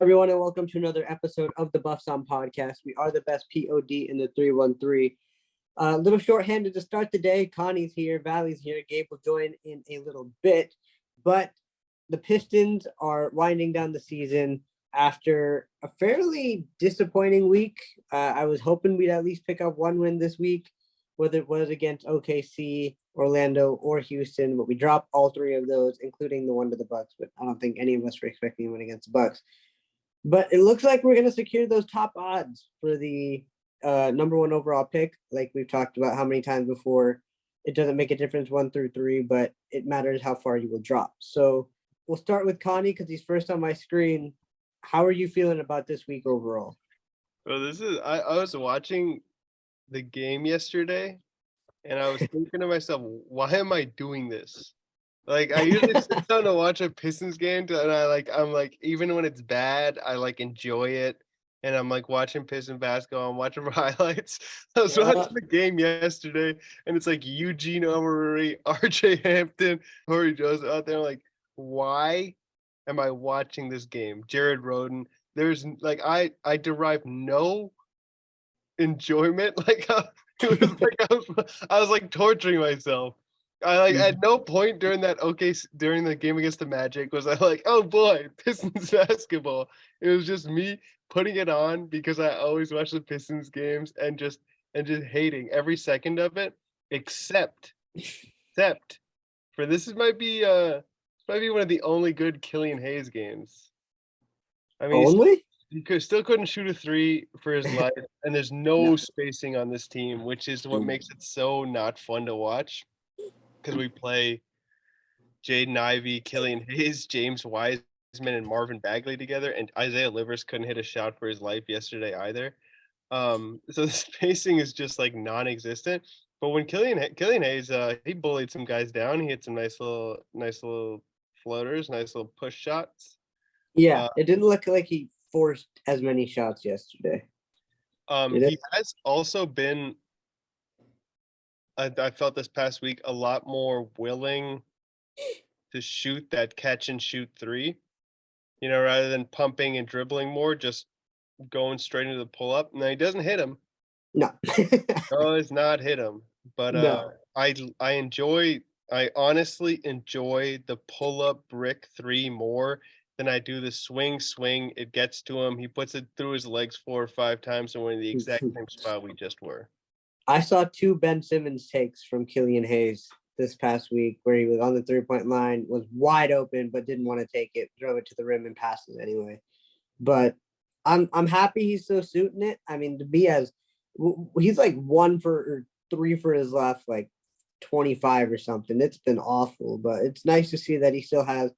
Everyone, and welcome to another episode of the Buffs on Podcast. We are the best POD in the 313. A little shorthanded to start the day. Connie's here, Valley's here. Gabe will join in a little bit, but the Pistons are winding down the season after a fairly disappointing week. I was hoping we'd at least pick up one win this week, whether it was against OKC, Orlando, or Houston, but we dropped all three of those, including the one to the Bucks. But I don't think any of us were expecting a win against the Bucks. But it looks like we're going to secure those top odds for the number one overall pick. Like we've talked about how many times before, it doesn't make a difference 1 through 3, but it matters how far you will drop. So we'll start with Connie because he's first on my screen. How are you feeling about this week overall? Well, I was watching the game yesterday, and I was thinking to myself, why am I doing this? Like, I usually sit down to watch a Pistons game, and I'm like, even when it's bad, I enjoy it. And I'm watching Pistons basketball. I'm watching highlights. I was watching the game yesterday, and it's Eugene Omoruyi, RJ Hampton, Corey Joseph out there. I'm like, why am I watching this game? Jared Rhoden. There's I derive no enjoyment. I was torturing myself. At no point during the game against the Magic was I oh boy, Pistons basketball. It was just me putting it on because I always watch the Pistons games and just hating every second of it, except for this might be one of the only good Killian Hayes games. I mean, he still couldn't shoot a three for his life, and there's no spacing on this team, which is what makes it so not fun to watch. Because we play Jaden Ivey, Killian Hayes, James Wiseman, and Marvin Bagley together, and Isaiah Livers couldn't hit a shot for his life yesterday either. So the spacing is just non-existent. But when Killian Hayes, he bullied some guys down. He hit some nice little floaters, nice little push shots. Yeah, it didn't look like he forced as many shots yesterday. He has also been, I felt this past week, a lot more willing to shoot that catch and shoot three, rather than pumping and dribbling more, just going straight into the pull up. Now he doesn't hit him. No. No, it's not hit him. But no. I honestly enjoy the pull up brick three more than I do the swing. It gets to him. He puts it through his legs 4 or 5 times, and we're in the exact same spot we just were. I saw 2 Ben Simmons takes from Killian Hayes this past week where he was on the 3-point line, was wide open, but didn't want to take it, drove it to the rim and passed it anyway. But I'm happy he's still shooting it. I mean, to be he's 1 for 3 for his left, 25 or something. It's been awful, but it's nice to see that he still has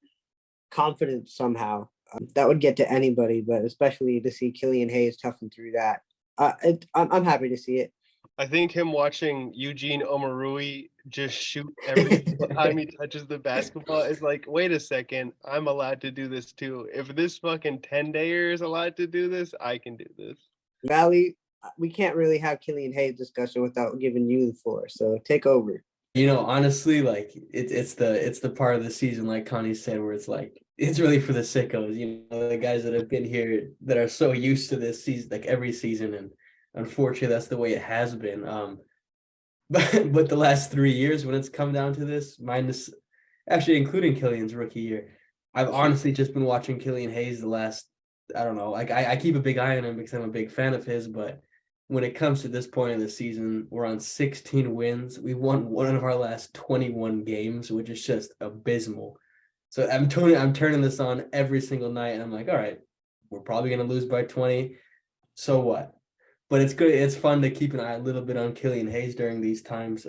confidence somehow. That would get to anybody, but especially to see Killian Hayes toughen through that. I'm happy to see it. I think him watching Eugene Omoruyi just shoot every time he touches the basketball is wait a second, I'm allowed to do this too. If this fucking 10-dayer is allowed to do this, I can do this. Valley, we can't really have Killian Hayes discussion without giving you the floor, so take over. Honestly, it's the part of the season, like Connie said, where it's really for the sickos, the guys that have been here that are so used to this season, every season, and unfortunately that's the way it has been. But the last 3 years, when it's come down to this, minus actually including Killian's rookie year, I've honestly just been watching Killian Hayes the last, I don't know, I keep a big eye on him because I'm a big fan of his, but when it comes to this point in the season, we're on 16 wins. We won one of our last 21 games, which is just abysmal. So I'm turning this on every single night, and I'm like, all right, we're probably going to lose by 20. So what? But it's good. It's fun to keep an eye a little bit on Killian Hayes during these times.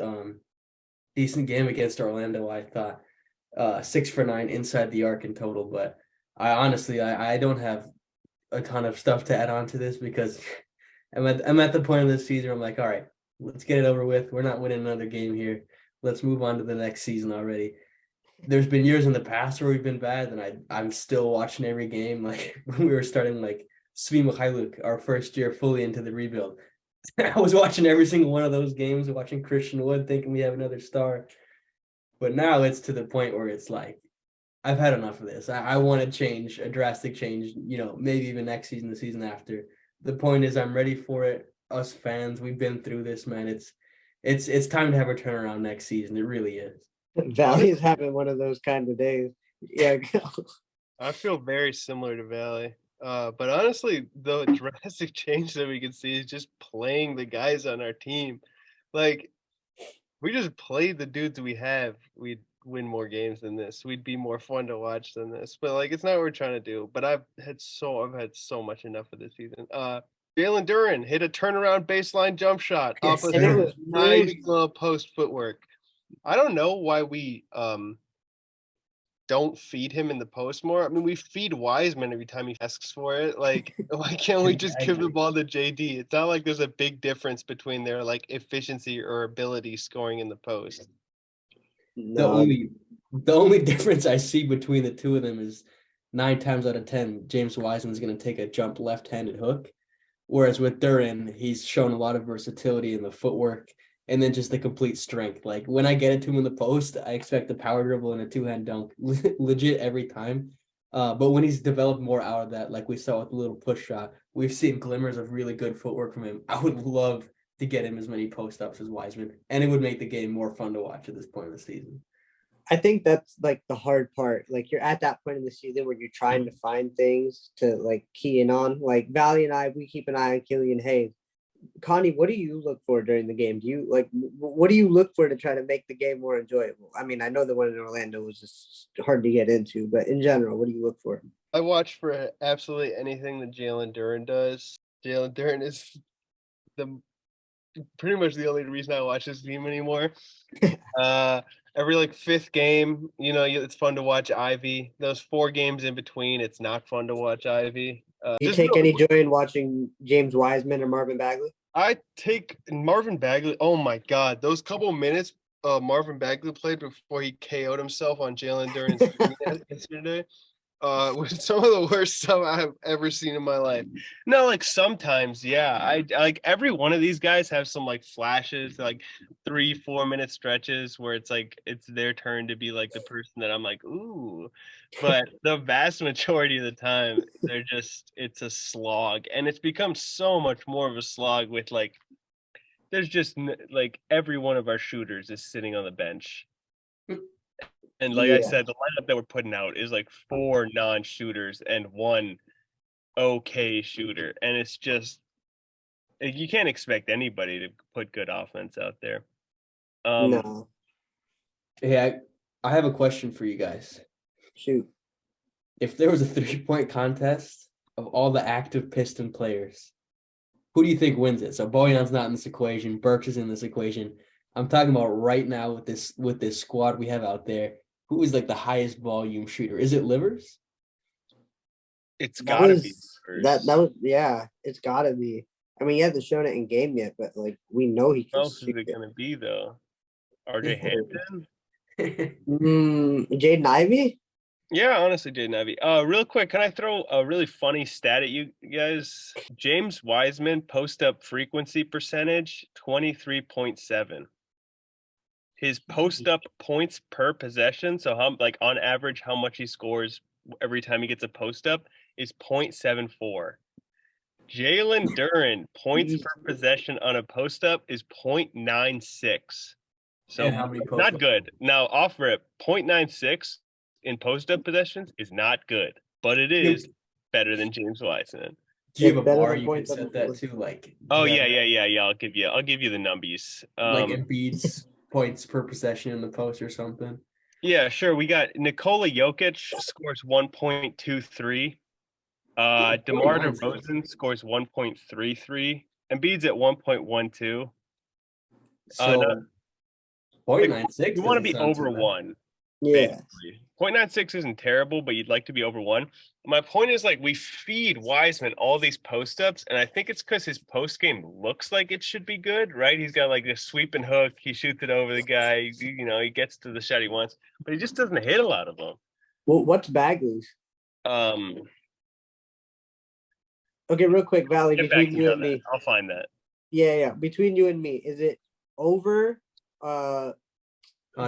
Decent game against Orlando, I thought. 6 for 9 inside the arc in total. But I honestly don't have a ton of stuff to add on to this because I'm at the point of the season where I'm like, all right, let's get it over with. We're not winning another game here. Let's move on to the next season already. There's been years in the past where we've been bad, and I'm still watching every game. When we were starting Svi Mikhailuk, our first year fully into the rebuild. I was watching every single one of those games, watching Christian Wood, thinking we have another star. But now it's to the point where it's I've had enough of this. I want to change, a drastic change, maybe even next season, the season after. The point is I'm ready for it. Us fans, we've been through this, man. It's time to have a turnaround next season. It really is. Valley is having one of those kind of days. Yeah. I feel very similar to Valley. But honestly, the drastic change that we can see is just playing the guys on our team. Like, we just played the dudes we have, we'd win more games than this. We'd be more fun to watch than this. But like, it's not what we're trying to do. But I've had so much enough of this season. Jalen Duren hit a turnaround baseline jump shot Yes, off And it a was nice really little post footwork. I don't know why we don't feed him in the post more. I mean, we feed Wiseman every time he asks for it. Like, why can't we just give the ball to JD? It's not like there's a big difference between their like efficiency or ability scoring in the post. no. The only difference I see between the two of them is 9 times out of 10, James Wiseman's going to take a jump left-handed hook. Whereas with Duren, he's shown a lot of versatility in the footwork and then just the complete strength. Like when I get it to him in the post, I expect a power dribble and a 2-hand dunk legit every time. But when he's developed more out of that, like we saw with the little push shot, we've seen glimmers of really good footwork from him. I would love to get him as many post ups as Wiseman, and it would make the game more fun to watch at this point of the season. I think that's like the hard part. Like you're at that point in the season where you're trying to find things to like key in on. Like Valley and I, we keep an eye on Killian Hayes. Connie, what do you look for during the game? Do you like what do you look for to try to make the game more enjoyable? I mean, I know the one in Orlando was just hard to get into, but in general, what do you look for? I watch for absolutely anything that Jalen Duren does. Jalen Duren is the pretty much the only reason I watch this team anymore. Every like 5th game, it's fun to watch Ivy. Those 4 games in between, it's not fun to watch Ivy. Do you take any joy in watching James Wiseman or Marvin Bagley? I take Marvin Bagley. Oh my God, those couple minutes Marvin Bagley played before he KO'd himself on Jalen Duren's screen yesterday. Was some of the worst stuff I've ever seen in my life. No, like sometimes, yeah. I like every one of these guys have some like flashes, like 3-4 minute stretches where it's like it's their turn to be like the person that I'm like, ooh. But the vast majority of the time, it's a slog, and it's become so much more of a slog with like there's just like every one of our shooters is sitting on the bench. And like I said, the lineup that we're putting out is like 4 non-shooters and 1 okay shooter. And it's just, you can't expect anybody to put good offense out there. No. Hey, I have a question for you guys. Shoot. If there was a 3-point contest of all the active Piston players, who do you think wins it? So Bojan's not in this equation. Burks is in this equation. I'm talking about right now with this squad we have out there. Who is like the highest volume shooter? Is it Livers? It's gotta be Livers. That was it's gotta be. I mean, he hasn't shown it in game yet, but like we know he can. Who else is it gonna be though? RJ Hampton? Jaden Ivey? Yeah, honestly, Jaden Ivey. Real quick, can I throw a really funny stat at you guys? James Wiseman post-up frequency percentage, 23.7. His post-up points per possession, so how like on average how much he scores every time he gets a post-up is 0.74. Jalen Duren points per possession on a post-up is 0.96. So not good. Now off rip, 0.96 in post-up possessions is not good, but it is better than James Wiseman. Do you have a bar you can set that to? Like, yeah. I'll give you the numbies. Like Embiid's points per possession in the post or something. Yeah, sure. We got Nikola Jokic scores 1.23. DeMar DeRozan scores 1.33. Embiid's at 1.12. So 0.96. You want to be over 1. Yeah. 0.96 isn't terrible, but you'd like to be over 1. My point is, like, we feed Wiseman all these post-ups, and I think it's because his post-game looks like it should be good, right? He's got, like, this sweep and hook. He shoots it over the guy. He gets to the shot he wants, but he just doesn't hit a lot of them. Well, what's Bagley's? Okay, real quick, Valley, between you and me. I'll find that. Yeah. Between you and me, is it over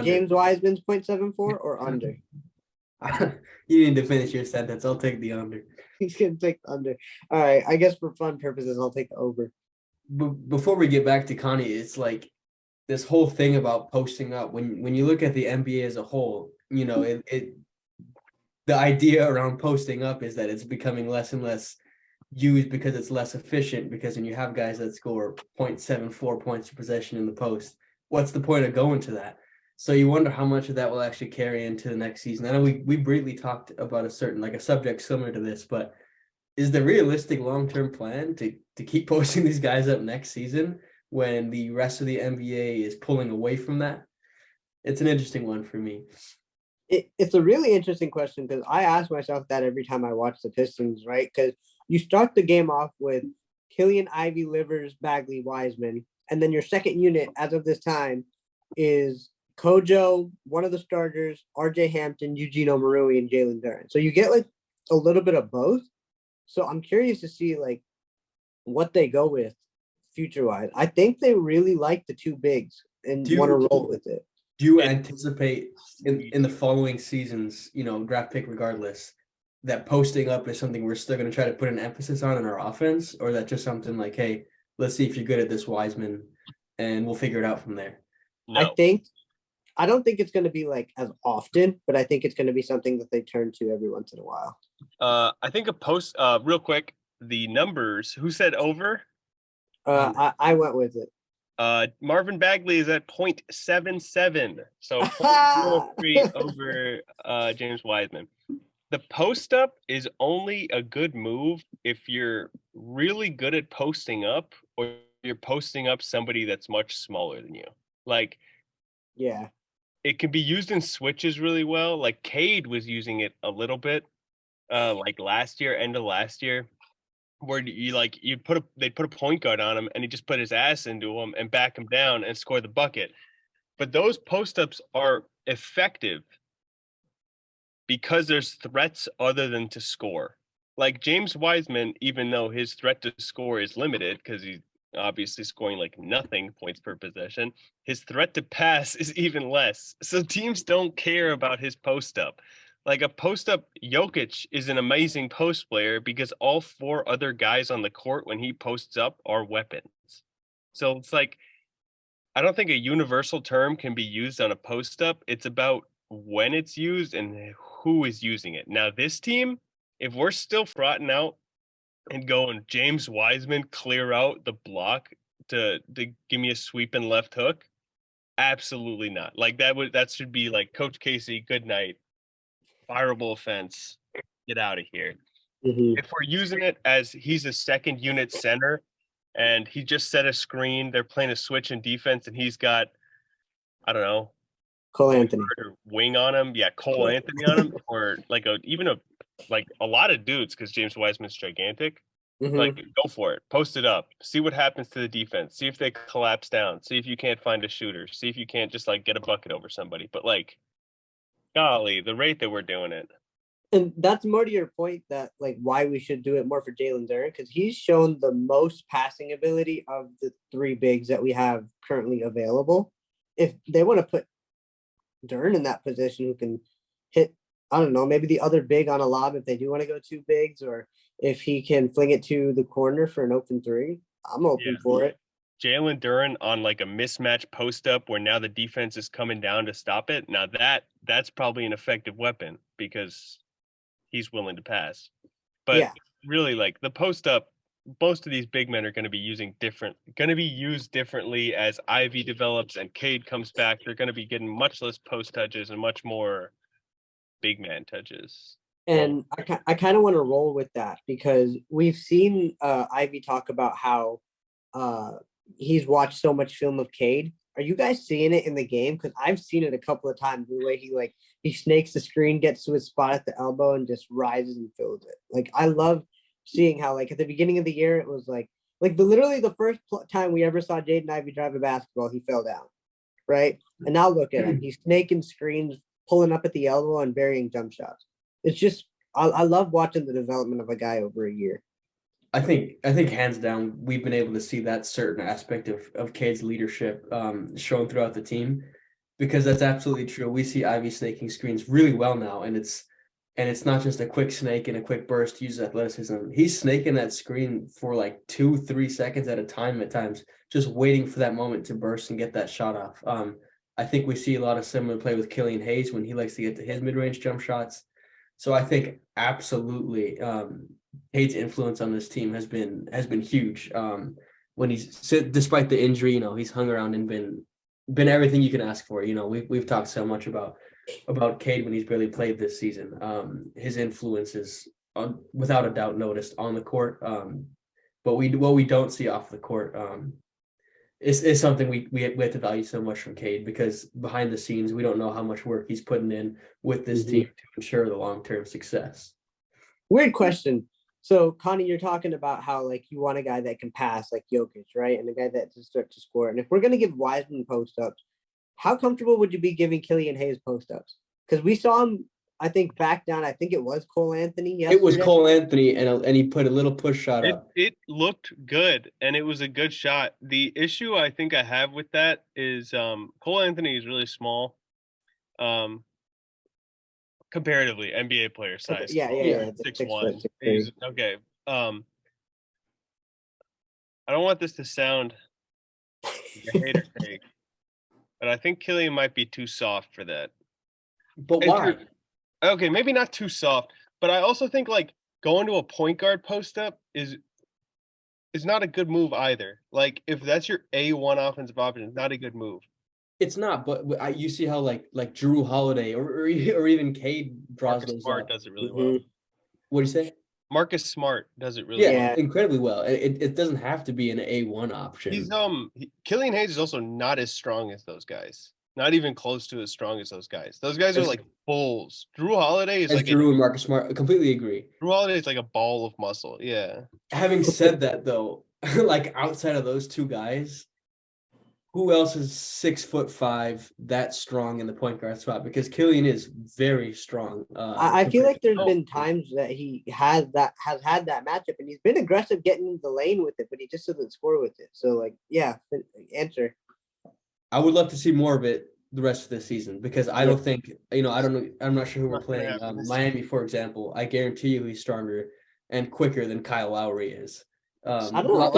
James Wiseman's 0.74 or under? You need to finish your sentence. I'll take the under. He's gonna take the under. All right, I guess for fun purposes, I'll take the over. Before we get back to Connie, it's like this whole thing about posting up. When you look at the NBA as a whole, you know, it the idea around posting up is that it's becoming less and less used because it's less efficient. Because when you have guys that score 0.74 points per possession in the post, what's the point of going to that? So you wonder how much of that will actually carry into the next season. I know we briefly talked about a certain, like a subject similar to this, but is the realistic long-term plan to keep posting these guys up next season when the rest of the NBA is pulling away from that? It's an interesting one for me. It's a really interesting question because I ask myself that every time I watch the Pistons, right? Because you start the game off with Killian, Ivy, Livers, Bagley, Wiseman, and then your second unit as of this time is Kojo, one of the starters, RJ Hampton, Eugene Omoruyi, and Jalen Duren. So you get like a little bit of both. So I'm curious to see like what they go with future wise. I think they really like the two bigs and want to roll with it. Do you anticipate in the following seasons, you know, draft pick regardless, that posting up is something we're still going to try to put an emphasis on in our offense, or that just something like, hey, let's see if you're good at this, Wiseman, and we'll figure it out from there? No. I don't think it's going to be like as often, but I think it's going to be something that they turn to every once in a while. I think a post. Real quick, the numbers. Who said over? I went with it. Marvin Bagley is at 0.77, so 0.03 over James Wiseman. The post up is only a good move if you're really good at posting up, or you're posting up somebody that's much smaller than you. Like, yeah, it can be used in switches really well. Like Cade was using it a little bit, like end of last year, where they'd put a point guard on him and he just put his ass into him and back him down and score the bucket. But those post ups are effective because there's threats other than to score. Like James Wiseman, even though his threat to score is limited because he's obviously scoring like nothing points per possession, his threat to pass is even less. So teams don't care about his post up. Like a post up, Jokic is an amazing post player because all four other guys on the court when he posts up are weapons. So it's like, I don't think a universal term can be used on a post up. It's about when it's used and who is using it. Now, this team, if we're still frotting out and going James Wiseman clear out the block to give me a sweeping left hook, absolutely not. Like that should be like Coach Casey, good night, fireable offense, get out of here. Mm-hmm. If we're using it as he's a second unit center and he just set a screen, they're playing a switch in defense and he's got, I don't know, Cole Anthony wing on him. Yeah, Cole Anthony on him, or like a lot of dudes because James Wiseman's gigantic. Mm-hmm. Like, go for it. Post it up. See what happens to the defense. See if they collapse down. See if you can't find a shooter. See if you can't just like get a bucket over somebody. But like, golly, the rate that we're doing it. And that's more to your point that like why we should do it more for Jalen Duren, because he's shown the most passing ability of the three bigs that we have currently available. If they want to put Duren in that position who can hit, I don't know, maybe the other big on a lob if they do want to go two bigs, or if he can fling it to the corner for an open three, I'm open for it. Jalen Duren on like a mismatch post up where now the defense is coming down to stop it. Now that's probably an effective weapon because he's willing to pass. But really, like the post up, most of these big men are going to be used differently as Ivy develops and Cade comes back. They're going to be getting much less post touches and much more big man touches. And I kind of want to roll with that because we've seen Ivy talk about how he's watched so much film of Cade. Are you guys seeing it in the game? Because I've seen it a couple of times, the way he snakes the screen, gets to his spot at the elbow, and just rises and fills it. Like, I love seeing how, like, at the beginning of the year, it was like literally the first time we ever saw Jaden Ivey drive a basketball, he fell down, right? And now look at him. He's snaking screens, pulling up at the elbow, and burying jump shots. It's just, I love watching the development of a guy over a year. I think hands down, we've been able to see that certain aspect of Cade's leadership shown throughout the team, because that's absolutely true. We see Ivy snaking screens really well now, and it's And it's not just a quick snake and a quick burst, use athleticism. He's snaking that screen for like 2-3 seconds at a time at times, just waiting for that moment to burst and get that shot off. I think we see a lot of similar play with Killian Hayes when he likes to get to his mid-range jump shots. So I think absolutely Hayes' influence on this team has been huge. When despite the injury, he's hung around and been everything you can ask for. We've talked so much about Cade when he's barely played this season. His influence is without a doubt noticed on the court. But what we don't see off the court is something we have to value so much from Cade, because behind the scenes we don't know how much work he's putting in with this team to ensure the long-term success. Weird question. So, Connie, you're talking about how like you want a guy that can pass like Jokic, right? And a guy that can start to score. And if we're gonna give Wiseman post-ups, how comfortable would you be giving Killian Hayes post-ups? Because we saw him, I think, back down. I think it was Cole Anthony yesterday. It was Cole Anthony, and he put a little push shot up. It looked good, and it was a good shot. The issue I think I have with that is Cole Anthony is really small, comparatively, NBA player size. Yeah. 6'1". He's okay. I don't want this to sound like a hater take, but I think Killian might be too soft for that. But why? Okay, maybe not too soft, but I also think like going to a point guard post up is not a good move either. Like if that's your A1 offensive option, it's not a good move. It's not, but you see how like Drew Holiday or even Cade draws Marcus those Smart up. does it really well. What do you say? Marcus Smart does it really well. Incredibly well. It doesn't have to be an A1 option. He's Killian Hayes is also not as strong as those guys. Not even close to as strong as those guys. Those guys are like bulls. Drew Holiday is like Drew and Marcus Smart. I completely agree. Drew Holiday is like a ball of muscle. Yeah. Having said that, though, like outside of those two guys, who else is 6'5" that strong in the point guard spot? Because Killian is very strong. I feel like there's been times that he has had that matchup, and he's been aggressive getting into the lane with it, but he just doesn't score with it. So like, yeah, answer. I would love to see more of it the rest of the season, because I don't think, I don't know. I'm not sure who we're playing. Miami, for example, I guarantee you he's stronger and quicker than Kyle Lowry is. I don't know.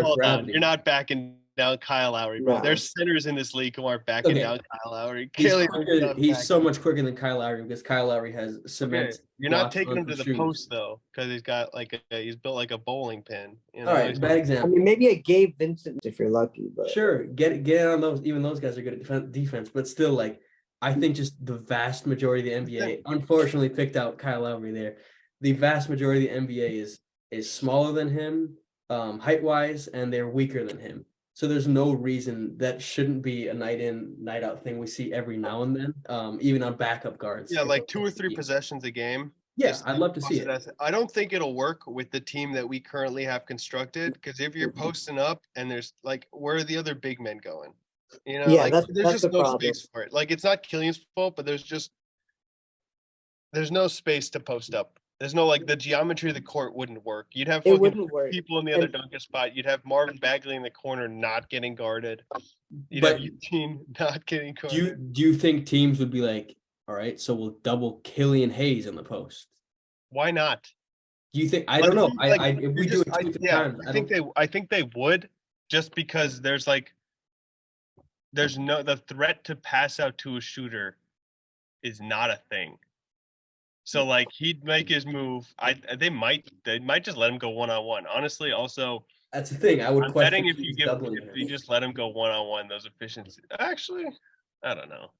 Hold on. You're not backing down Kyle Lowry, bro. No. There's centers in this league who aren't backing down Kyle Lowry. He's so much quicker than Kyle Lowry, because Kyle Lowry has cement. Okay. You're not taking him to the post though, because he's got he's built like a bowling pin. All right, bad example. I mean, maybe a Gabe Vincent if you're lucky, but sure, get on those. Even those guys are good at defense, but still, like I think just the vast majority of the NBA, unfortunately, picked out Kyle Lowry there. The vast majority of the NBA is smaller than him, height wise, and they're weaker than him. So there's no reason that shouldn't be a night in, night out thing we see every now and then, even on backup guards. Yeah, like 2 or 3 possessions a game. Yeah, I'd love to see it. I don't think it'll work with the team that we currently have constructed, because if you're posting up and there's like, where are the other big men going? There's just no space for it. Like it's not Killian's fault, but there's no space to post up. There's no the geometry of the court wouldn't work. You'd have people in the other dunker spot. You'd have Marvin Bagley in the corner not getting guarded. You'd have your team not getting guarded. Do you think teams would be like, all right, so we'll double Killian Hayes in the post? Why not? Do you think? I don't know. If we do it 2 times, I think they would, just because there's the threat to pass out to a shooter is not a thing. So he'd make his move. They might just let him go 1-on-1. Honestly, also that's the thing. I would I'm betting if you just let him go 1-on-1, those efficiencies. Actually, I don't know,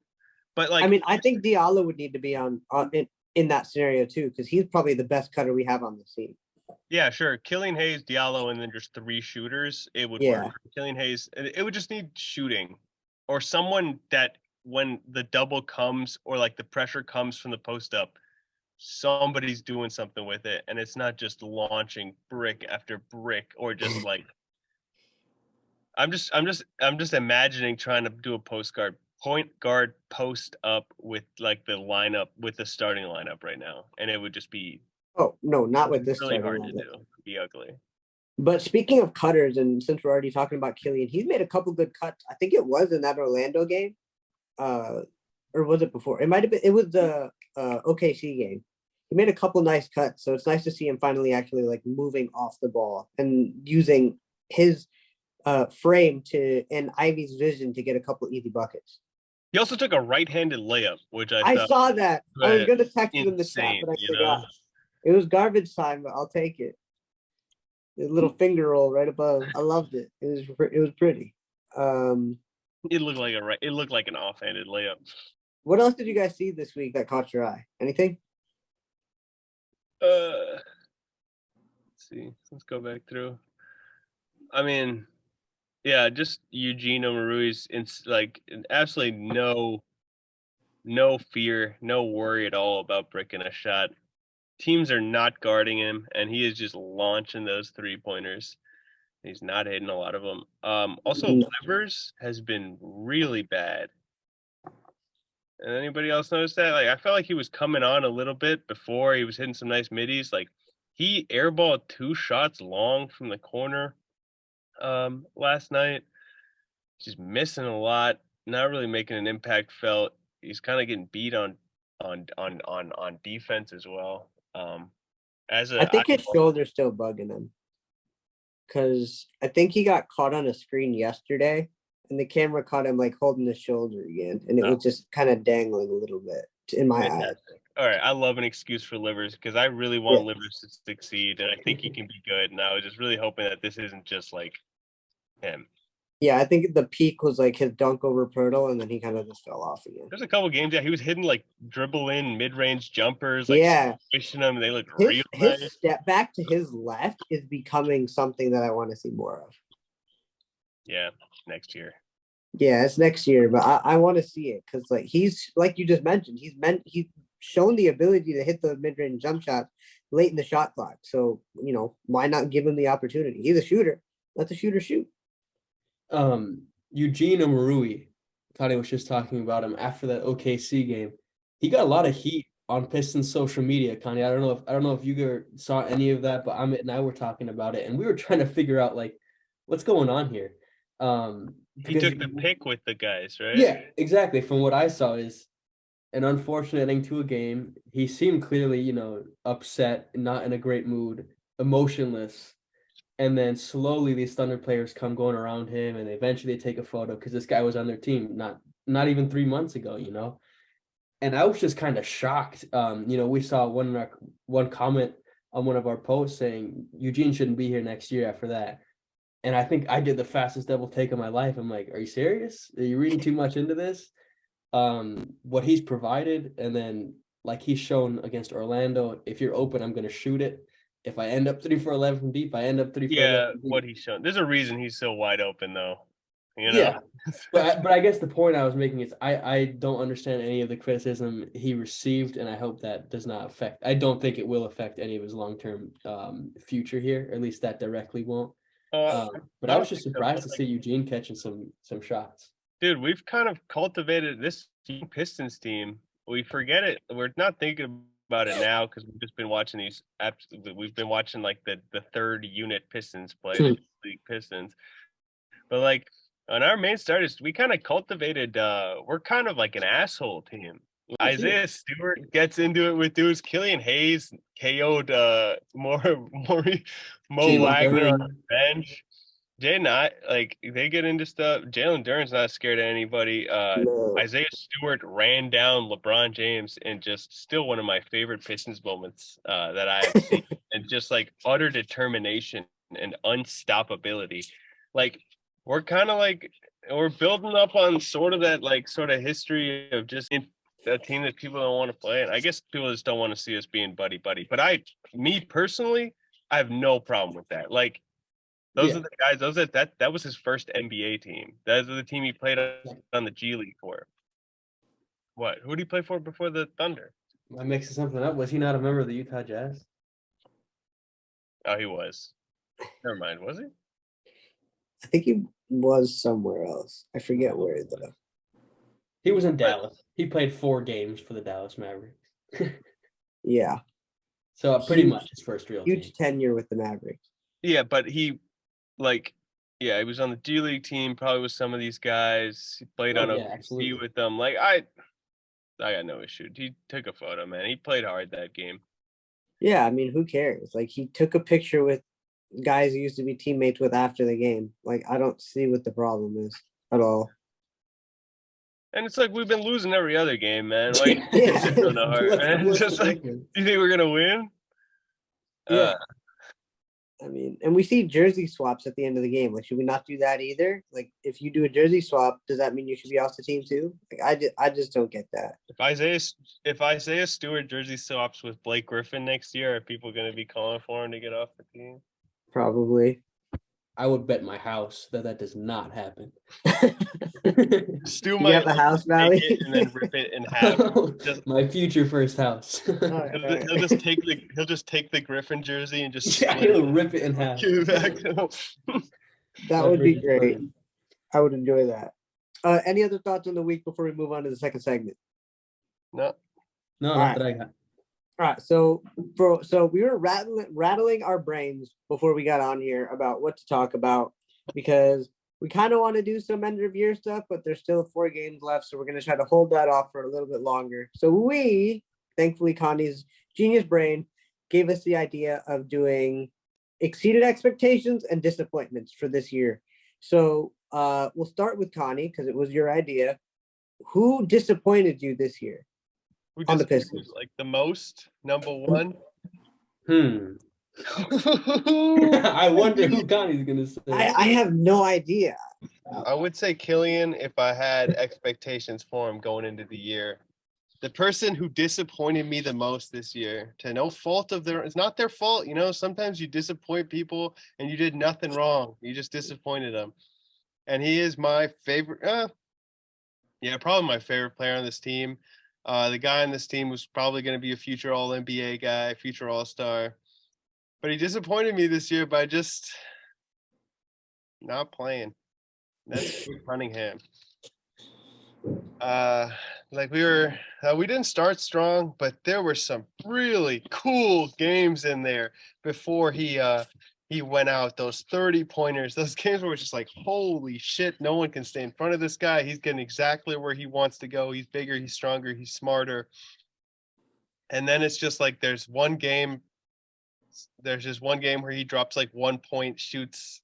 but I think Diallo would need to be on in that scenario too, because he's probably the best cutter we have on the team. Yeah, sure. Killian Hayes, Diallo, and then just 3 shooters. It would work. Killian Hayes. It would just need shooting, or someone that when the double comes or the pressure comes from the post up, somebody's doing something with it, and it's not just launching brick after brick, or just I'm just imagining trying to do a point guard post up with the lineup, with the starting lineup right now, and it would just be not with this really hard to do. It'd be ugly. But speaking of cutters, and since we're already talking about Killian, he's made a couple good cuts. I think it was in that Orlando game, or was it before? It might have been. It was the OKC game. He made a couple nice cuts, so it's nice to see him finally actually like moving off the ball and using his frame and Ivy's vision to get a couple easy buckets. He also took a right-handed layup, which I thought saw that. I was gonna text you in the chat, insane, but I you forgot. know? It was garbage time, but I'll take it. The little finger roll right above. I loved it. It was pretty. It looked like an offhanded layup. What else did you guys see this week that caught your eye? Anything? Let's see. Let's go back through. I mean, yeah, just Eugene Omorui's absolutely no fear, no worry at all about bricking a shot. Teams are not guarding him, and he is just launching those 3-pointers. He's not hitting a lot of them. Also, Livers has been really bad. And anybody else notice that? Like, I felt like he was coming on a little bit before. He was hitting some nice middies. Like, he airballed 2 shots long from the corner last night. Just missing a lot, not really making an impact felt. He's kind of getting beat on defense as well. I think his shoulder's still bugging him because I think he got caught on a screen yesterday, and the camera caught him like holding his shoulder again, and it was just kind of dangling a little bit in my eyes. All right, I love an excuse for Livers because I really want Livers to succeed, and I think he can be good. And I was just really hoping that this isn't just like him. Yeah, I think the peak was like his dunk over Pirtle, and then he kind of just fell off again. There's a couple games he was hitting like dribble in mid-range jumpers, pushing them. They look real nice. His step back to his left is becoming something that I want to see more of. Yeah, next year. Yeah, it's next year, but I want to see it because like he's like you just mentioned, he's shown the ability to hit the mid-range jump shot late in the shot clock. So why not give him the opportunity? He's a shooter. Let the shooter shoot. Eugene Omoruyi, Tony was just talking about him after that OKC game. He got a lot of heat on Pistons social media, Connie. I don't know if you saw any of that, but Amit and I were talking about it, and we were trying to figure out like what's going on here. He took the pick with the guys, right? Yeah, exactly. From what I saw is an unfortunate ending to a game. He seemed clearly, upset, not in a great mood, emotionless. And then slowly these Thunder players come going around him, and eventually they take a photo because this guy was on their team not even 3 months ago, And I was just kind of shocked. We saw one comment on one of our posts saying Eugene shouldn't be here next year after that. And I think I did the fastest double take of my life. I'm like, are you serious? Are you reading too much into this? What he's provided, and then like he's shown against Orlando, if you're open, I'm going to shoot it. If I end up 3 for 11 from deep, I end up 3 for 11 from deep. What he's shown. There's a reason he's so wide open, though. Yeah, but I guess the point I was making is I don't understand any of the criticism he received, and I hope that does not affect. I don't think it will affect any of his long-term future here, or at least that directly won't. But I was just surprised to see Eugene catching some shots. Dude, we've kind of cultivated this Pistons team. We forget it. We're not thinking about it now because we've just been watching we've been watching like the third unit Pistons play, the league Pistons. But like on our main starters, we kind of cultivated. We're kind of like an asshole team. Isaiah Stewart gets into it with dudes. Killian Hayes KO'd Mo Wagner on the bench. They get into stuff. Jalen Duren's not scared of anybody. No. Isaiah Stewart ran down LeBron James, and just still one of my favorite Pistons moments that I have seen, and just like utter determination and unstoppability. Like we're kind of like we're building up on sort of history of just a team that people don't want to play, and I guess people just don't want to see us being buddy. But me personally, I have no problem with that. Like. Those are the guys. That was his first NBA team. Those are the team he played on the G League for. What? Who did he play for before the Thunder? I'm mixing something up. Was he not a member of the Utah Jazz? Oh, he was. Never mind. Was he? I think he was somewhere else. I forget where though. He was in Dallas. He played 4 games for the Dallas Mavericks. Yeah. So pretty much his first real huge tenure with the Mavericks. Yeah, but he was on the G League team, probably with some of these guys. He played on OKC with them. Like I got no issue. He took a photo, man. He played hard that game. Yeah, I mean, who cares? Like, he took a picture with guys he used to be teammates with after the game. Like, I don't see what the problem is at all. And it's like we've been losing every other game, man. Why you Yeah. take it so to heart? And it's just like, do you think we're gonna win? Yeah. I mean, and we see jersey swaps at the end of the game. Like, should we not do that either? Like, if you do a jersey swap, does that mean you should be off the team too? Like, I just don't get that. If Isaiah Stewart jersey swaps with Blake Griffin next year, are people gonna be calling for him to get off the team? Probably. I would bet my house that does not happen. Stu You might have a house, Valley, and then rip it in half. My future first house. He'll just take the Griffin jersey and just he'll rip it in half. Give it back to him. That would be great. I would enjoy that. Any other thoughts on the week before we move on to the second segment? No, not that I got. All right, so we were rattling our brains before we got on here about what to talk about because we kind of want to do some end of year stuff, but there's still 4 games left, so we're going to try to hold that off for a little bit longer. So thankfully, Connie's genius brain gave us the idea of doing exceeded expectations and disappointments for this year. So we'll start with Connie because it was your idea. Who disappointed you this year? On the Pistons, like the most, number one. I wonder who Connie's gonna say. I have no idea. I would say Killian if I had expectations for him going into the year. The person who disappointed me the most this year, to no fault of it's not their fault, you know. Sometimes you disappoint people and you did nothing wrong. You just disappointed them. And he is my favorite. Probably my favorite player on this team. The guy on this team was probably going to be a future All-NBA guy, future All-Star. But he disappointed me this year by just not playing. That's Cunningham. We didn't start strong, but there were some really cool games in there before he went out. Those 30-pointers, those games were just like, holy shit, no one can stay in front of this guy. He's getting exactly where he wants to go. He's bigger, he's stronger, he's smarter. And then it's just like there's just one game where he drops like 1 point, shoots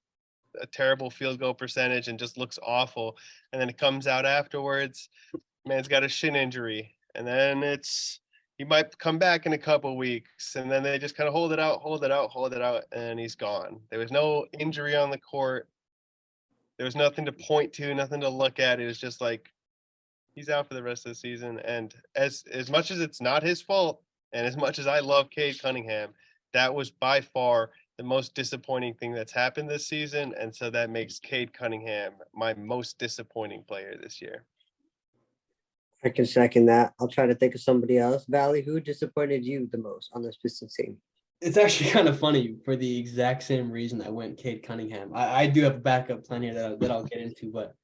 a terrible field goal percentage and just looks awful. And then it comes out afterwards, man's got a shin injury. And then he might come back in a couple of weeks. And then they just kind of hold it out, and he's gone. There was no injury on the court. There was nothing to point to, nothing to look at. It was just like, he's out for the rest of the season. And as much as it's not his fault, and as much as I love Cade Cunningham, that was by far the most disappointing thing that's happened this season. And so that makes Cade Cunningham my most disappointing player this year. I can second that. I'll try to think of somebody else. Valley, who disappointed you the most on this Pistons team? It's actually kind of funny for the exact same reason I went Cade Cunningham. I do have a backup plan here that I'll get into, but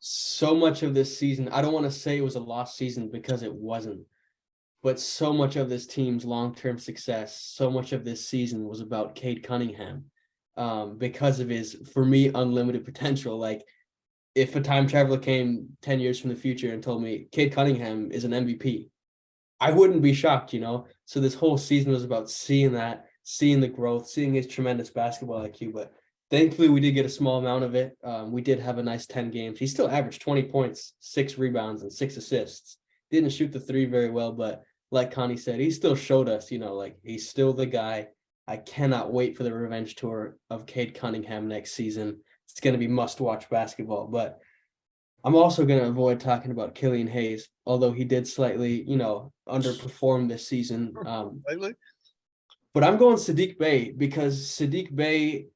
so much of this season, I don't want to say it was a lost season because it wasn't. But so much of this team's long-term success, so much of this season was about Cade Cunningham because of his, for me, unlimited potential. Like, if a time traveler came 10 years from the future and told me Cade Cunningham is an MVP, I wouldn't be shocked, you know? So this whole season was about seeing that, seeing the growth, seeing his tremendous basketball IQ. But thankfully, we did get a small amount of it. We did have a nice 10 games. He still averaged 20 points, 6 rebounds, and 6 assists. Didn't shoot the 3 very well, but like Connie said, he still showed us, you know, like he's still the guy. I cannot wait for the revenge tour of Cade Cunningham next season. It's going to be must-watch basketball. But I'm also going to avoid talking about Killian Hayes, although he did slightly, you know, underperform this season. But I'm going Saddiq Bey because Saddiq Bey,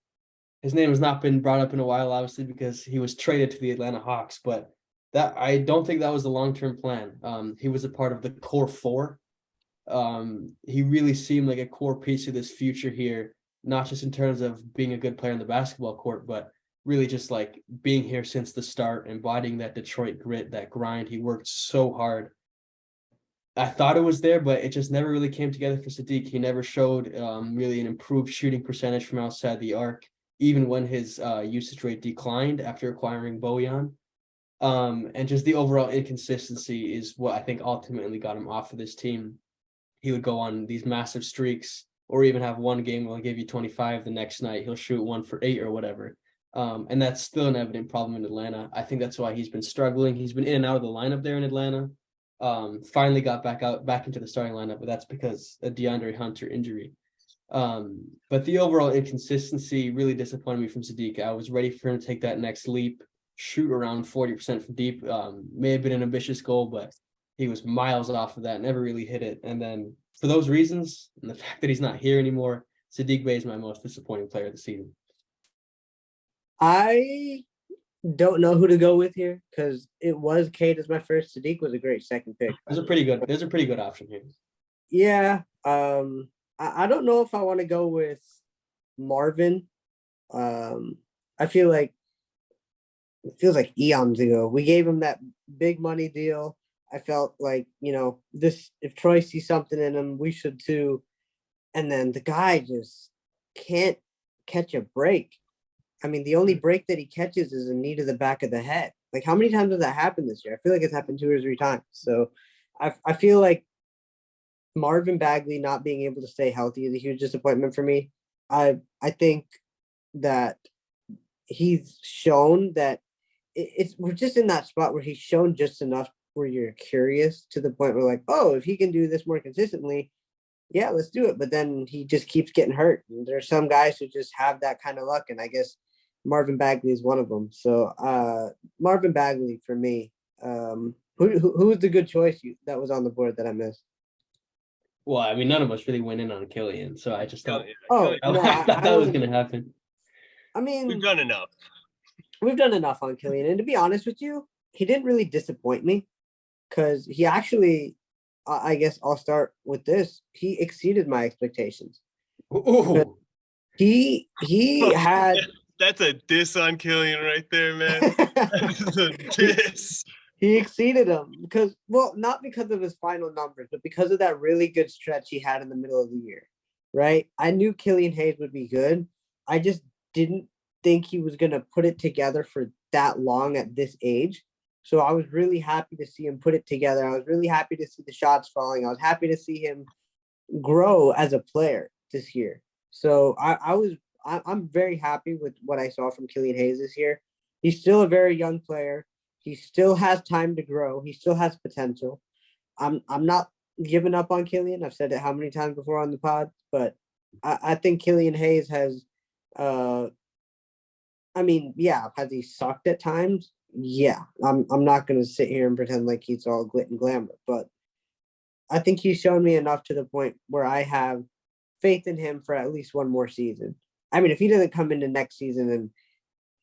his name has not been brought up in a while, obviously, because he was traded to the Atlanta Hawks. But that I don't think that was the long-term plan. He was a part of the core 4. He really seemed like a core piece of this future here, not just in terms of being a good player in the basketball court, but really just like being here since the start, embodying that Detroit grit, that grind. He worked so hard. I thought it was there, but it just never really came together for Saddiq. He never showed really an improved shooting percentage from outside the arc, even when his usage rate declined after acquiring Bojan. And just the overall inconsistency is what I think ultimately got him off of this team. He would go on these massive streaks, or even have one game where he'll give you 25, the next night he'll shoot 1 for 8 or whatever. And that's still an evident problem in Atlanta. I think that's why he's been struggling. He's been in and out of the lineup there in Atlanta. Finally got back into the starting lineup, but that's because of DeAndre Hunter injury. But the overall inconsistency really disappointed me from Sadiq. I was ready for him to take that next leap, shoot around 40% from deep. May have been an ambitious goal, but he was miles off of that, never really hit it. And then for those reasons, and the fact that he's not here anymore, Sadiq Bey is my most disappointing player of the season. I don't know who to go with here because it was Cade as my first. Sadiq was a great second pick. There's a pretty good option here. Yeah. I don't know if I want to go with Marvin. I feel like it feels like eons ago. We gave him that big money deal. I felt like, this, if Troy sees something in him, we should too. And then the guy just can't catch a break. I mean, the only break that he catches is a knee to the back of the head. Like, how many times has that happened this year? I feel like it's happened 2 or 3 times. So I feel like Marvin Bagley not being able to stay healthy is a huge disappointment for me. I think that he's shown that we're just in that spot where he's shown just enough where you're curious to the point where, like, oh, if he can do this more consistently, yeah, let's do it. But then he just keeps getting hurt. And there's some guys who just have that kind of luck, and I guess Marvin Bagley is one of them. So Marvin Bagley for me. Who was the good choice that was on the board that I missed? Well, I mean, none of us really went in on Killian, so I just thought, I thought that was going to happen. I mean, we've done enough. We've done enough on Killian, and to be honest with you, he didn't really disappoint me because he actually, I guess I'll start with this. He exceeded my expectations. Ooh. He had. That's a diss on Killian right there, man. That's a diss. He exceeded him because, well, not because of his final numbers, but because of that really good stretch he had in the middle of the year, right? I knew Killian Hayes would be good. I just didn't think he was going to put it together for that long at this age. So I was really happy to see him put it together. I was really happy to see the shots falling. I was happy to see him grow as a player this year. So I'm very happy with what I saw from Killian Hayes this year. He's still a very young player. He still has time to grow. He still has potential. I'm not giving up on Killian. I've said it how many times before on the pod, but I think Killian Hayes has has he sucked at times? Yeah. I'm not gonna sit here and pretend like he's all glit and glamour, but I think he's shown me enough to the point where I have faith in him for at least one more season. I mean, if he doesn't come into next season and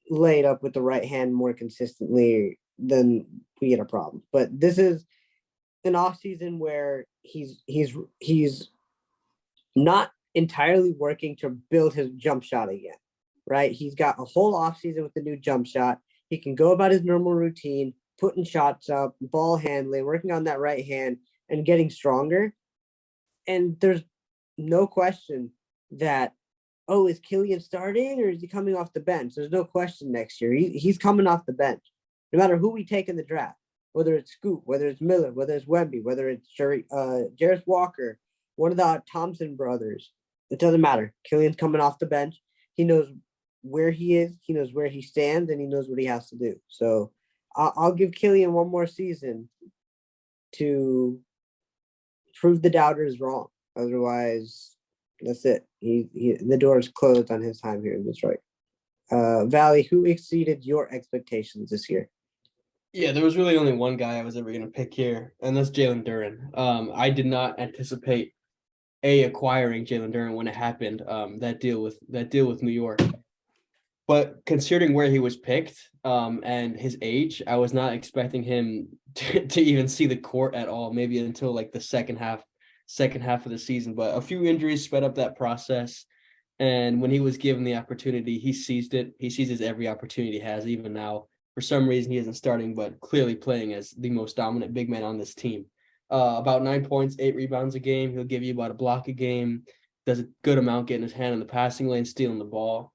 lay it up with the right hand more consistently, then we get a problem. But this is an off season where he's not entirely working to build his jump shot again, right? He's got a whole off season with the new jump shot. He can go about his normal routine, putting shots up, ball handling, working on that right hand, and getting stronger. And there's no question that, oh, is Killian starting or is he coming off the bench? There's no question next year. He's coming off the bench. No matter who we take in the draft, whether it's Scoot, whether it's Miller, whether it's Wemby, whether it's Jarris Walker, one of the Thompson brothers, it doesn't matter. Killian's coming off the bench. He knows where he is, he knows where he stands, and he knows what he has to do. So I'll give Killian one more season to prove the doubters wrong. Otherwise, that's it. The door is closed on his time here in Detroit. Valley, who exceeded your expectations this year? Yeah, there was really only one guy I was ever going to pick here, and that's Jalen Duren. I did not anticipate acquiring Jalen Duren when it happened. That deal with New York, but considering where he was picked, and his age, I was not expecting him to even see the court at all. Maybe until like the second half of the season. But a few injuries sped up that process. And when he was given the opportunity, he seized it. He seizes every opportunity he has, even now. For some reason, he isn't starting, but clearly playing as the most dominant big man on this team. About 9 points, 8 rebounds a game. He'll give you about a block a game. Does a good amount getting his hand in the passing lane, stealing the ball.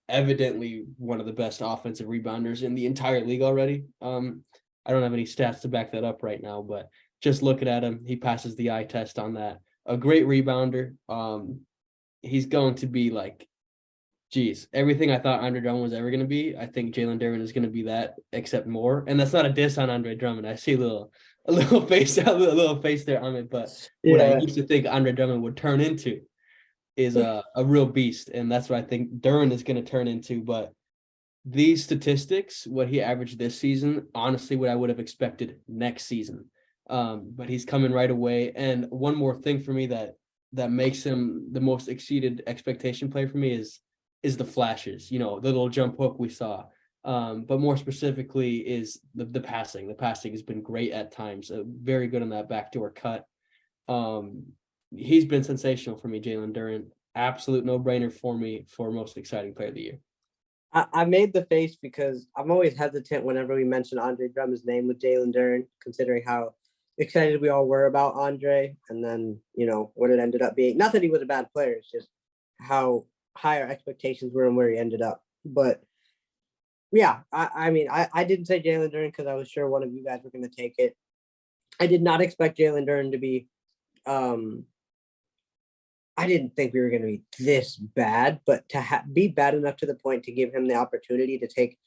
evidently one of the best offensive rebounders in the entire league already. I don't have any stats to back that up right now, but just looking at him, he passes the eye test on that. A great rebounder. He's going to be like, geez, everything I thought Andre Drummond was ever going to be. I think Jalen Duren is going to be that, except more. And that's not a diss on Andre Drummond. I see a little face there on it. But what I used to think Andre Drummond would turn into is a real beast, and that's what I think Duren is going to turn into. But these statistics, what he averaged this season, honestly, what I would have expected next season. But he's coming right away. And one more thing for me that makes him the most exceeded expectation player for me is the flashes, the little jump hook we saw. But more specifically is the passing. The passing has been great at times, very good on that backdoor cut. He's been sensational for me, Jalen Duren. Absolute no-brainer for me for most exciting player of the year. I made the face because I'm always hesitant whenever we mention Andre Drummond's name with Jalen Duren, considering how excited we all were about Andre, and then, what it ended up being. Not that he was a bad player, it's just how high our expectations were and where he ended up. But yeah, I didn't say Jalen Duren because I was sure one of you guys were going to take it. I did not expect Jalen Duren to be I didn't think we were going to be this bad, but to be bad enough to the point to give him the opportunity to take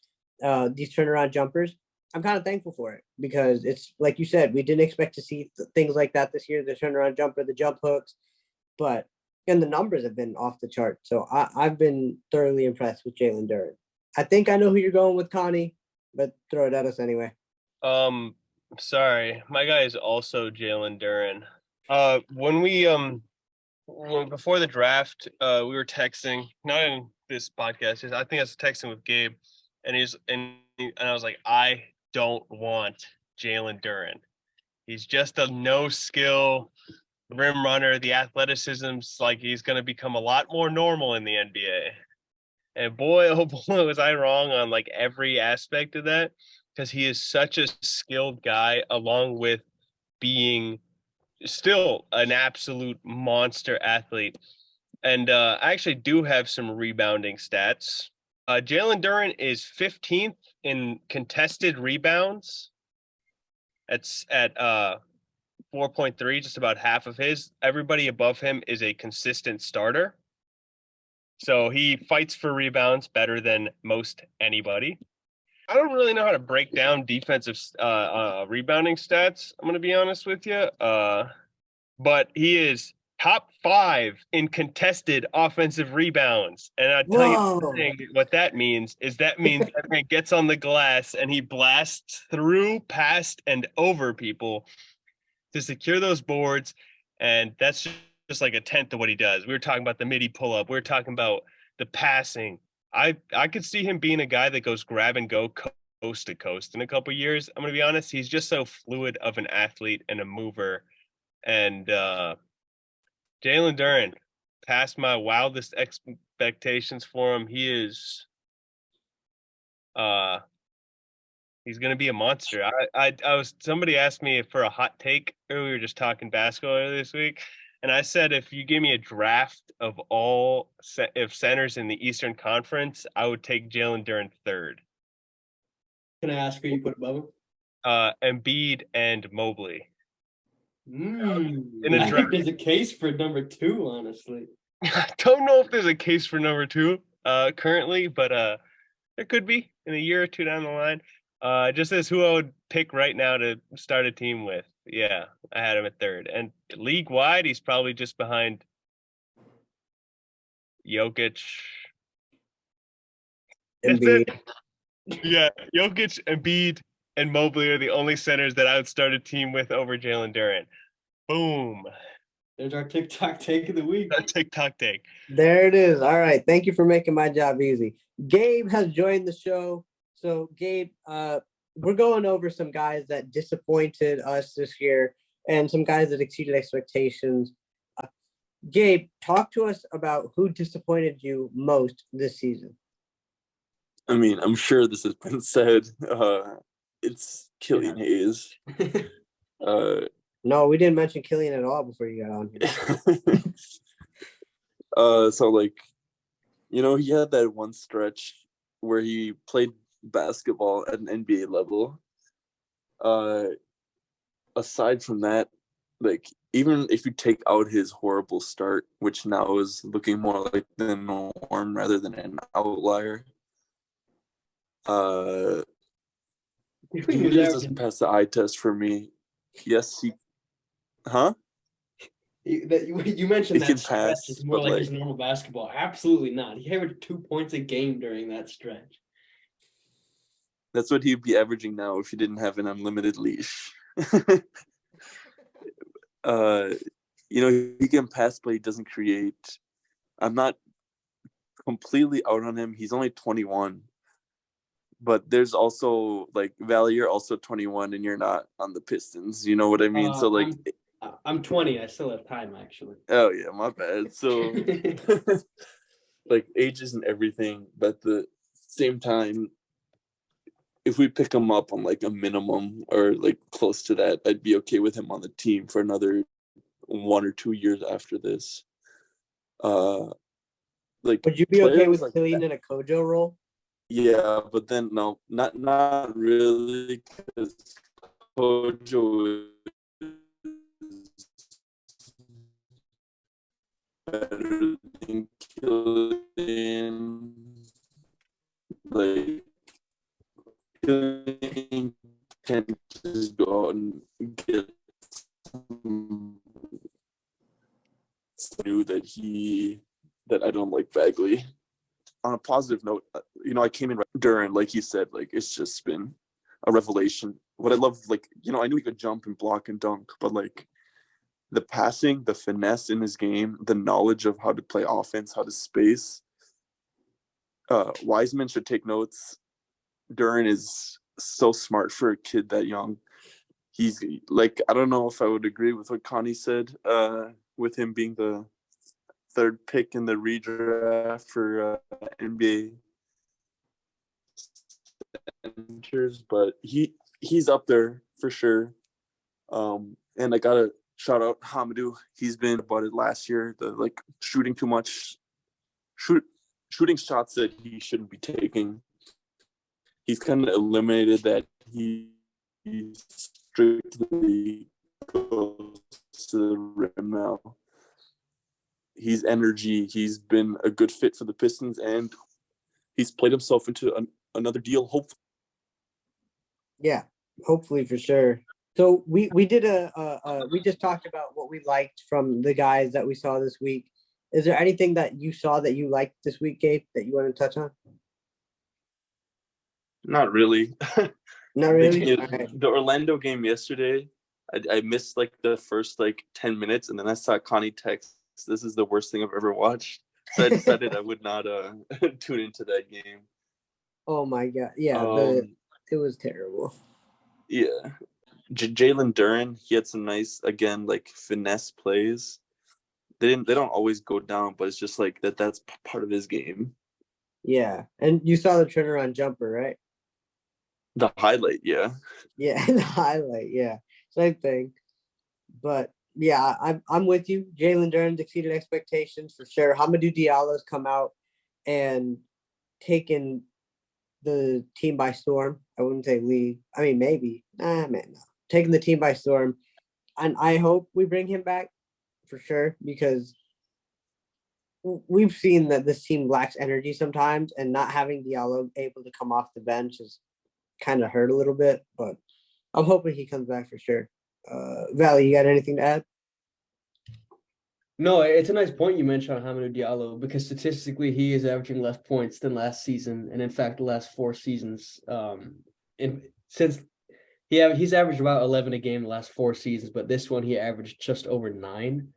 these turnaround jumpers, I'm kind of thankful for it, because it's like you said, we didn't expect to see things like that this year, the turnaround jumper, the jump hooks, and the numbers have been off the chart. So I've been thoroughly impressed with Jalen Duren. I think I know who you're going with, Connie, but throw it at us anyway. Sorry, my guy is also Jalen Duren. Before the draft, we were texting, not in this podcast. I think I was texting with Gabe, and I was like, I don't want Jalen Duren. He's just a no skill rim runner. The athleticism's like he's going to become a lot more normal in the NBA. And boy, oh boy, was I wrong on like every aspect of that, because he is such a skilled guy, along with being still an absolute monster athlete. And I actually do have some rebounding stats. Jalen Duren is 15th in contested rebounds. It's at 4.3, just about half of his. Everybody above him is a consistent starter. So he fights for rebounds better than most anybody. I don't really know how to break down defensive rebounding stats, I'm going to be honest with you. But he is top 5 in contested offensive rebounds. And I'll tell you what that means is that means that man gets on the glass and he blasts through, past, and over people to secure those boards. And that's just like a tenth of what he does. We were talking about the midi pull-up. We were talking about the passing. I could see him being a guy that goes grab and go coast to coast in a couple of years. I'm going to be honest. He's just so fluid of an athlete and a mover. And Jalen Duren, past my wildest expectations for him. He's going to be a monster. Somebody asked me for a hot take earlier. We were just talking basketball earlier this week, and I said if you give me a draft of all centers in the Eastern Conference, I would take Jalen Duren 3rd. Can I ask who you put above him? Embiid and Mobley. I think there's a case for number 2, honestly. I don't know if there's a case for number 2 currently, but there could be in a year or two down the line. Just as who I would pick right now to start a team with. Yeah, I had him at 3rd. And league-wide, he's probably just behind Jokic. Embiid. Yeah, Jokic, Embiid, and Mobley are the only centers that I would start a team with over Jalen Duren. Boom. There's our TikTok take of the week. Our TikTok take. There it is. All right. Thank you for making my job easy. Gabe has joined the show. So, Gabe, we're going over some guys that disappointed us this year and some guys that exceeded expectations. Gabe, talk to us about who disappointed you most this season. I mean, I'm sure this has been said. It's Killian Hayes. No, we didn't mention Killian at all before you got on here. So, like, You know, he had that one stretch where he played basketball at an NBA level. Aside from that, like even if you take out his horrible start, which now is looking more like the norm rather than an outlier, he just doesn't pass the eye test for me. Yes, huh? You mentioned He that can stretch pass, is more but, like like- his normal basketball. Absolutely not. He averaged 2 points a game during that stretch. That's what he'd be averaging now if he didn't have an unlimited leash. You know, he can pass, but he doesn't create. I'm not completely out on him. He's only 21. But there's also like Valley, you're also 21 and you're not on the Pistons. You know what I mean? So like I'm 20. I still have time, actually. oh yeah, my bad. So like age isn't everything, but at the same time, if we pick him up on like a minimum or like close to that, I'd be okay with him on the team for another 1 or 2 years after this. Like Would you be okay with like filling in a Kojo role? yeah, but then no, not really, because Kojo is better than Killian. Like Killian can just go out and get new that I don't like Bagley. On a positive note, you know, I came in during, like he said, like it's just been a revelation. What I love, like, you know, I knew he could jump and block and dunk, but like the passing, the finesse in his game, the knowledge of how to play offense, how to space. Wiseman should take notes. Duran is so smart for a kid that young. He's like, I don't know if I would agree with what Connie said, with him being the third pick in the redraft for NBA centers, but he's up there for sure. And I gotta shout out Hamadou. He's been about it last year. The like shooting too much, shooting shots that he shouldn't be taking. He's kind of eliminated that. He strictly goes to the rim now. He's energy. He's been a good fit for the Pistons, and he's played himself into another deal. Hopefully, Yeah, hopefully for sure. So we did we just talked about what we liked from the guys that we saw this week. Is there anything that you saw that you liked this week, Gabe, that you want to touch on? not really. Not really. The Orlando game yesterday, I missed like the first like 10 minutes, and then I saw Connie text, "This is the worst thing I've ever watched." So I decided I would not tune into that game. Oh my god! Yeah, it was terrible. Yeah, Jalen Duran, he had some nice, again, like finesse plays. They don't always go down, but it's just like that's part of his game. Yeah, and you saw the turnaround jumper, right? The highlight, yeah. Yeah, the highlight, yeah, same thing. But yeah, I'm with you. Jalen Duran exceeded expectations for sure. Hamidou Diallo's come out and taken the team by storm. I wouldn't say lead. I mean, maybe. No. Taking the team by storm. And I hope we bring him back for sure, because we've seen that this team lacks energy sometimes, and not having Diallo able to come off the bench is kind of hurt a little bit, but I'm hoping he comes back for sure. Valley, you got anything to add? No, it's a nice point you mentioned on Hamidou Diallo, because statistically he is averaging less points than last season, and in fact the last 4 seasons. And since he's averaged about 11 a game the last 4 seasons, but this one he averaged just over 9.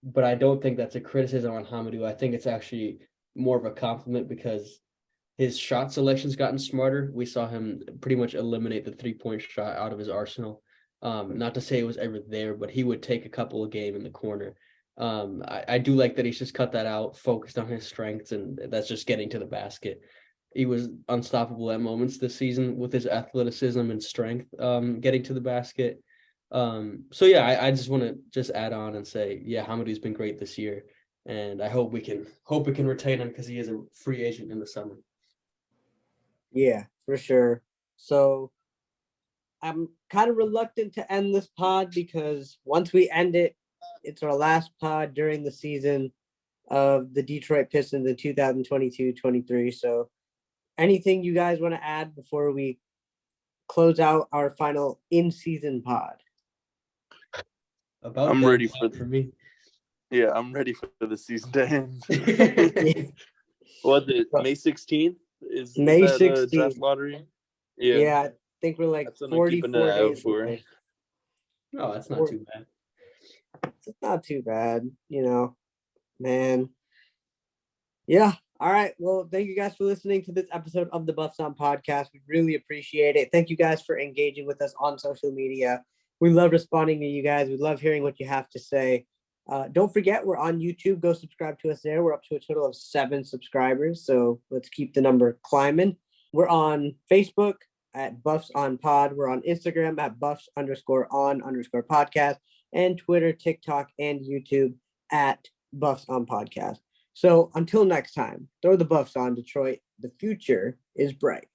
But I don't think that's a criticism on Hamidou. I think it's actually more of a compliment, because his shot selection's gotten smarter. We saw him pretty much eliminate the 3-point shot out of his arsenal. Not to say it was ever there, but he would take a couple a game in the corner. I do like that he's just cut that out, focused on his strengths, and that's just getting to the basket. He was unstoppable at moments this season with his athleticism and strength, getting to the basket. So yeah, I just want to just add on and say, yeah, Hamidou's been great this year. and I hope we can retain him because he is a free agent in the summer. Yeah, for sure. So I'm kind of reluctant to end this pod because once we end it, it's our last pod during the season of the Detroit Pistons in 2022-23. So anything you guys want to add before we close out our final in-season pod? I'm ready for me. Yeah, I'm ready for the season to end. Yeah. What, May 16th? Is May that 16th. draft lottery? Yeah, I think we're like That's what I'm keeping 44 an eye out days for. away. Oh, that's not too bad. It's not too bad, man. Yeah. All right. Well, thank you guys for listening to this episode of the Buffs On Podcast. We really appreciate it. Thank you guys for engaging with us on social media. We love responding to you guys. We love hearing what you have to say. Don't forget, we're on YouTube. Go subscribe to us there. We're up to a total of 7 subscribers. So let's keep the number climbing. We're on Facebook at Buffs On Pod. We're on Instagram at Buffs_on_podcast, and Twitter, TikTok, and YouTube at Buffs On Podcast. So until next time, throw the Buffs on, Detroit. The future is bright.